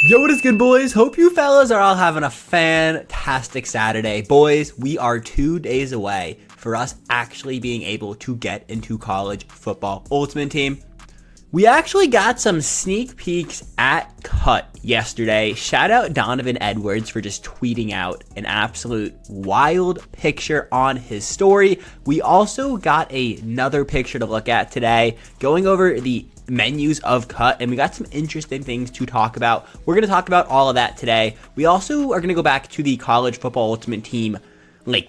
Yo, what is good, boys? Hope you fellas are all having a fantastic Saturday. Boys, we are 2 days away for us actually being able to get into college football ultimate team. We actually got some sneak peeks at Cut yesterday. Shout out Donovan Edwards for just tweeting out an absolute wild picture on his story. We also got another picture to look at today, going over the menus of Cut, and we got some interesting things to talk about. We're going to talk about all of that today. We also are going to go back to the college football ultimate team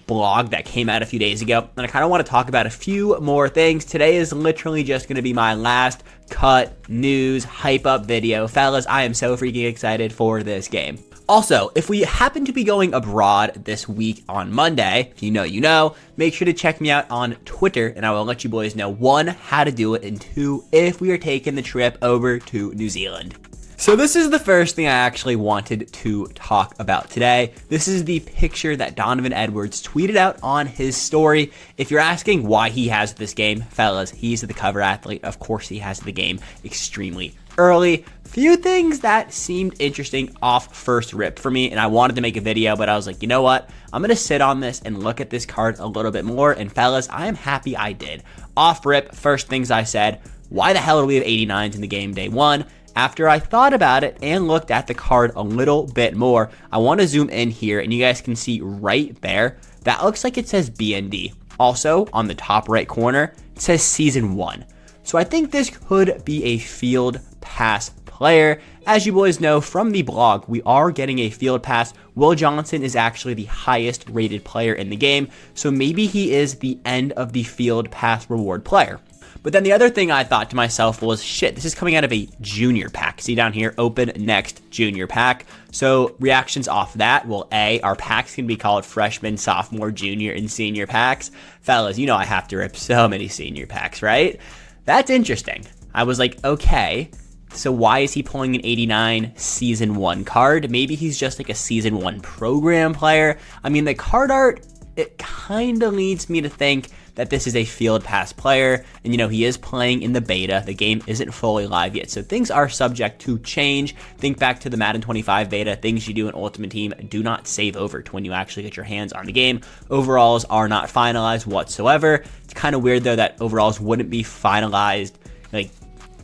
blog that came out a few days ago, and I kind of want to talk about a few more things. Today is literally just going to be my last Cut news hype up video. Fellas, I am so freaking excited for this game. Also, if we happen to be going abroad this week on Monday, if you know, you know, make sure to check me out on Twitter, and I will let you boys know, 1, how to do it, and 2, if we are taking the trip over to New Zealand. So this is the first thing I actually wanted to talk about today. This is the picture that Donovan Edwards tweeted out on his story. If you're asking why he has this game, fellas, he's the cover athlete. Of course he has the game extremely early. Few things that seemed interesting off first rip for me, and I wanted to make a video, but I was like, you know what? I'm going to sit on this and look at this card a little bit more, and fellas, I am happy I did. Off rip, first things I said, why the hell do we have 89s in the game day one? After I thought about it and looked at the card a little bit more, I want to zoom in here, and you guys can see right there, that looks like it says BND. Also, on the top right corner, it says Season 1. So I think this could be a field pass player. As you boys know from the blog, we are getting a field pass. Will Johnson is actually the highest rated player in the game, so maybe he is the end of the field pass reward player. But then the other thing I thought to myself was, shit, this is coming out of a junior pack. See down here, open next junior pack. So reactions off that, well, A, our packs can be called freshman, sophomore, junior, and senior packs. Fellas, you know I have to rip so many senior packs, right? That's interesting. I was like, okay, so why is he pulling an 89 Season 1 card? Maybe he's just like a Season 1 program player. I mean, the card art, it kind of leads me to think that this is a field pass player, and you know, he is playing in the beta. The game isn't fully live yet, so things are subject to change. Think back to the Madden 25 beta. Things you do in Ultimate Team do not save over to when you actually get your hands on the game. Overalls are not finalized whatsoever. It's kind of weird though that overalls wouldn't be finalized like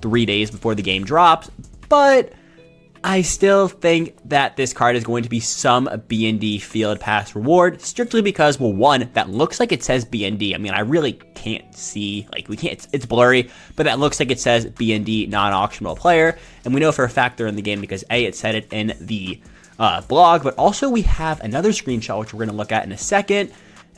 3 days before the game drops, but I still think that this card is going to be some BND field pass reward, strictly because, well, 1, that looks like it says BND. I mean, I really can't see, it's blurry, but that looks like it says BND non-auctionable player, and we know for a fact they're in the game because A, it said it in the blog, but also we have another screenshot, which we're going to look at in a second,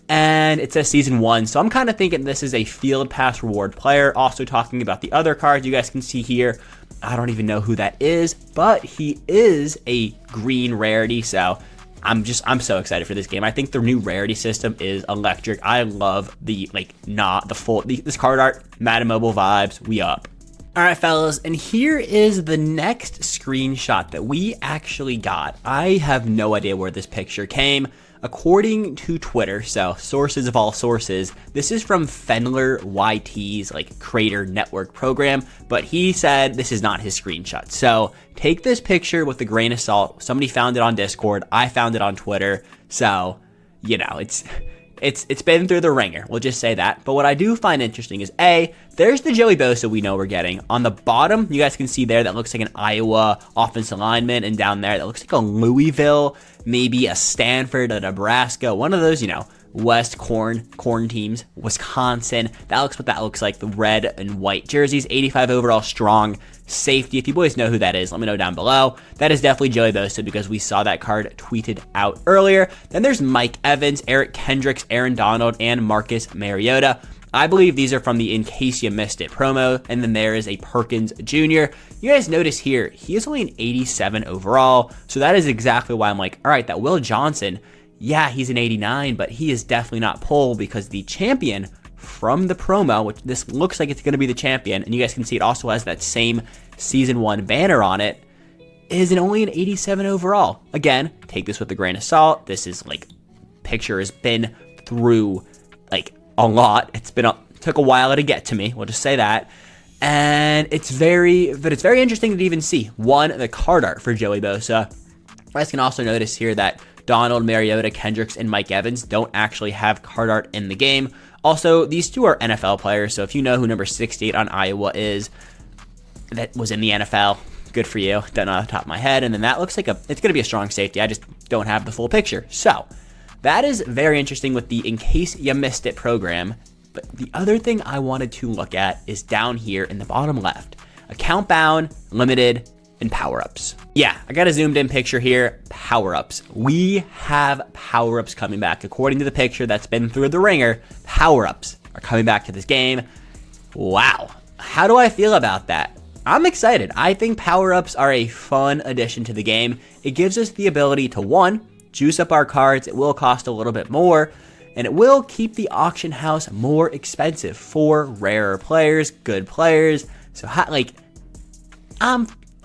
and it says Season 1, so I'm kind of thinking this is a field pass reward player. Also talking about the other cards you guys can see here, I don't even know who that is, but he is a green rarity, so I'm so excited for this game. I think the new rarity system is electric. I love the, this card art, Madden Mobile vibes, we up. All right, fellas, and here is the next screenshot that we actually got. I have no idea where this picture came. According to Twitter, so sources of all sources, this is from Fendler YT's Creator Network program, but he said this is not his screenshot. So take this picture with a grain of salt. Somebody found it on Discord. I found it on Twitter. So, you know, it's been through the ringer. We'll just say that. But what I do find interesting is A, there's the Joey Bosa we know we're getting. On the bottom, you guys can see there that looks like an Iowa offensive lineman, and down there that looks like a Louisville, maybe a Stanford, a Nebraska, one of those, you know, West corn teams, Wisconsin. That looks what that looks like, the red and white jerseys, 85 overall strong safety. If you boys know who that is, let me know down below. That is definitely Joey Bosa because we saw that card tweeted out earlier. Then there's Mike Evans, Eric Kendricks, Aaron Donald, and Marcus Mariota. I believe these are from the In Case You Missed It promo, and then there is a Perkins Jr. You guys notice here, he is only an 87 overall, so that is exactly why I'm like, all right, that Will Johnson, yeah, he's an 89, but he is definitely not pull because the champion from the promo, which this looks like it's going to be the champion, and you guys can see it also has that same Season 1 banner on it, is only an 87 overall. Again, take this with a grain of salt. This is picture has been through a lot. Took a while to get to me. We'll just say that. And it's very interesting to even see. One, the card art for Joey Bosa. You guys can also notice here that Donald, Mariota, Kendricks, and Mike Evans don't actually have card art in the game. Also, these two are NFL players, so if you know who number 68 on Iowa is, that was in the NFL, good for you. Don't know off the top of my head. And then that looks like it's going to be a strong safety. I just don't have the full picture. So that is very interesting with the In Case You Missed It program. But the other thing I wanted to look at is down here in the bottom left. Account bound, limited, and power-ups. Yeah, I got a zoomed in picture here. Power-ups. We have power-ups coming back. According to the picture that's been through the ringer, power-ups are coming back to this game. Wow. How do I feel about that? I'm excited. I think power-ups are a fun addition to the game. It gives us the ability to, one, juice up our cards. It will cost a little bit more, and it will keep the auction house more expensive for rarer players, good players. So,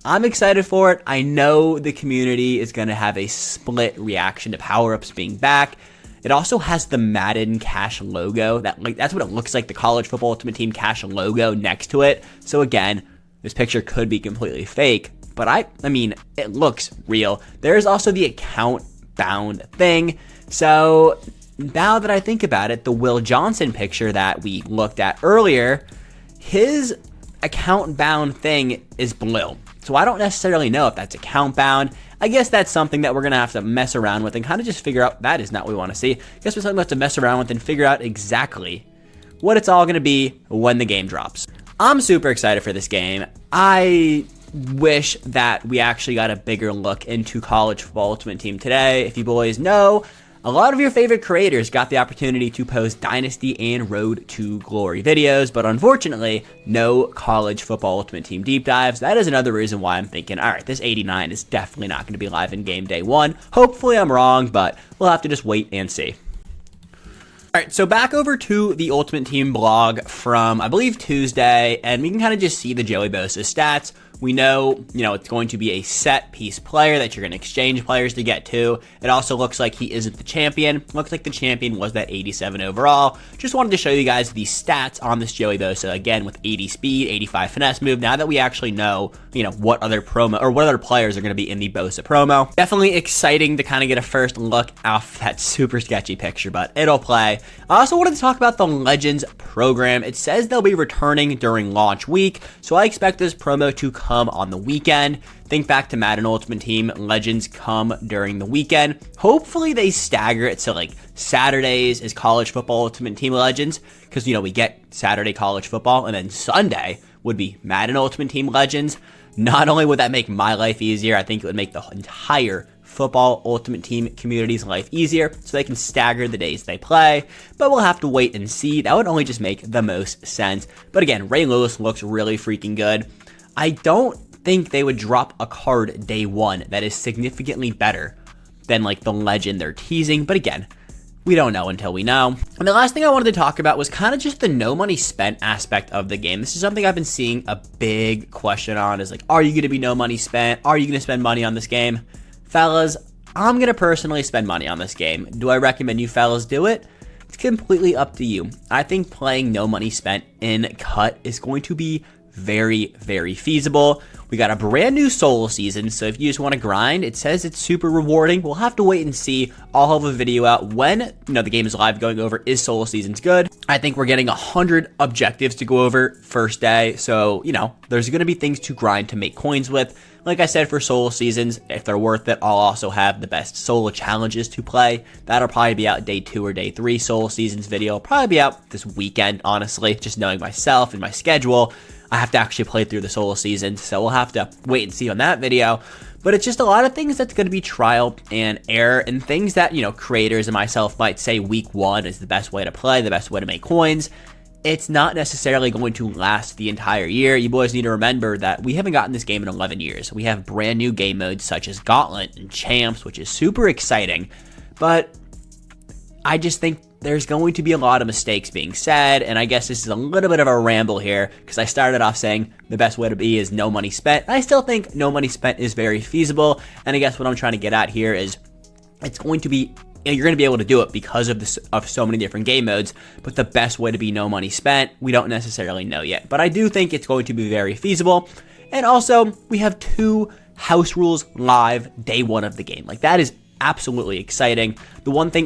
I'm excited for it. I know the community is going to have a split reaction to power-ups being back. It also has the Madden Cash logo. That's what it looks like, the College Football Ultimate Team Cash logo next to it. So again, this picture could be completely fake, but I mean, it looks real. There's also the account bound thing. So now that I think about it, the Will Johnson picture that we looked at earlier, his account bound thing is blue. So I don't necessarily know if that's account bound. I guess that's something that we're going to have to mess around with and kind of just figure out. That is not what we want to see. I guess we're something we have to mess around with and figure out exactly what it's all going to be when the game drops. I'm super excited for this game. I wish that we actually got a bigger look into College Football Ultimate Team today. If you boys know, a lot of your favorite creators got the opportunity to post Dynasty and Road to Glory videos, but unfortunately, no College Football Ultimate Team deep dives. That is another reason why I'm thinking, all right, this 89 is definitely not going to be live in game day one. Hopefully I'm wrong, but we'll have to just wait and see. All right, so back over to the Ultimate Team blog from, I believe, Tuesday, and we can kind of just see the Joey Bosa stats. We know, it's going to be a set piece player that you're going to exchange players to get to. It also looks like he isn't the champion. Looks like the champion was that 87 overall. Just wanted to show you guys the stats on this Joey Bosa, again, with 80 speed, 85 finesse move. Now that we actually know, what other players are going to be in the Bosa promo. Definitely exciting to kind of get a first look off that super sketchy picture, but it'll play. I also wanted to talk about the Legends program. It says they'll be returning during launch week, so I expect this promo to come on the weekend. Think back to Madden Ultimate Team. Legends come during the weekend. Hopefully they stagger it so Saturdays is College Football Ultimate Team Legends, because we get Saturday college football, and then Sunday would be Madden Ultimate Team Legends. Not only would that make my life easier, I think it would make the entire Football Ultimate Team community's life easier, so they can stagger the days they play, but we'll have to wait and see. That would only just make the most sense. But again, Ray Lewis looks really freaking good. I don't think they would drop a card day one that is significantly better than the legend they're teasing, but again, we don't know until we know. And the last thing I wanted to talk about was kind of just the no money spent aspect of the game. This is something I've been seeing a big question on, is are you going to be no money spent? Are you going to spend money on this game? Fellas, I'm going to personally spend money on this game. Do I recommend you fellas do it? It's completely up to you. I think playing no money spent in Cut is going to be very, very feasible. We got a brand new solo season, so if you just want to grind, it says it's super rewarding. We'll have to wait and see. I'll have a video out when the game is live going over is solo seasons good. I think we're getting 100 objectives to go over first day, so there's going to be things to grind to make coins with. Like I said, for solo seasons, if they're worth it, I'll also have the best solo challenges to play. That'll probably be out day 2 or day 3 solo seasons video. It'll probably be out this weekend, honestly, just knowing myself and my schedule. I have to actually play through the solo season, so we'll have to wait and see on that video. But it's just a lot of things that's going to be trial and error, and things that, creators and myself might say week 1 is the best way to play, the best way to make coins. It's not necessarily going to last the entire year. You boys need to remember that we haven't gotten this game in 11 years. We have brand new game modes such as Gauntlet and Champs, which is super exciting. But I just think there's going to be a lot of mistakes being said, and I guess this is a little bit of a ramble here, because I started off saying the best way to be is no money spent. I still think no money spent is very feasible, and I guess what I'm trying to get at here is it's going to be you're going to be able to do it because of so many different game modes, but the best way to be no money spent, we don't necessarily know yet. But I do think it's going to be very feasible. And also, we have 2 house rules live day 1 of the game. Like, that is absolutely exciting. The one thing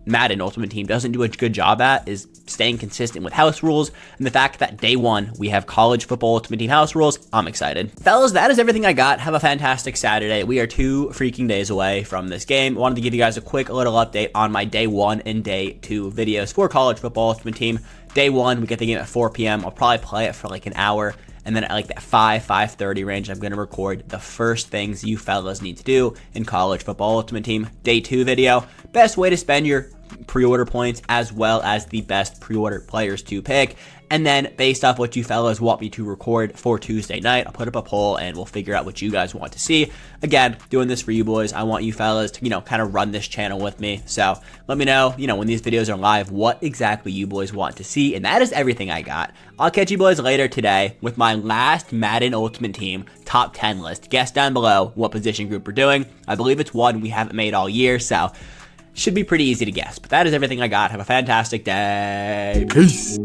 Madden Ultimate Team doesn't do a good job at is staying consistent with house rules, and the fact that day 1 we have college football Ultimate Team house rules, I'm excited. Fellas, that is everything I got. Have a fantastic Saturday. We are 2 freaking days away from this game. I wanted to give you guys a quick little update on my day 1 and day 2 videos for college football Ultimate Team. Day 1, we get the game at 4 p.m. I'll probably play it for like an hour. And then at like that 5:30 range, I'm going to record the first things you fellas need to do in college football Ultimate Team. Day 2 video, best way to spend your pre-order points as well as the best pre-order players to pick. And then based off what you fellas want me to record for Tuesday night, I'll put up a poll and we'll figure out what you guys want to see. Again, doing this for you boys. I want you fellas to, kind of run this channel with me. So let me know, when these videos are live, what exactly you boys want to see. And that is everything I got. I'll catch you boys later today with my last Madden Ultimate Team top 10 list. Guess down below what position group we're doing. I believe it's one we haven't made all year, so should be pretty easy to guess. But that is everything I got. Have a fantastic day. Peace.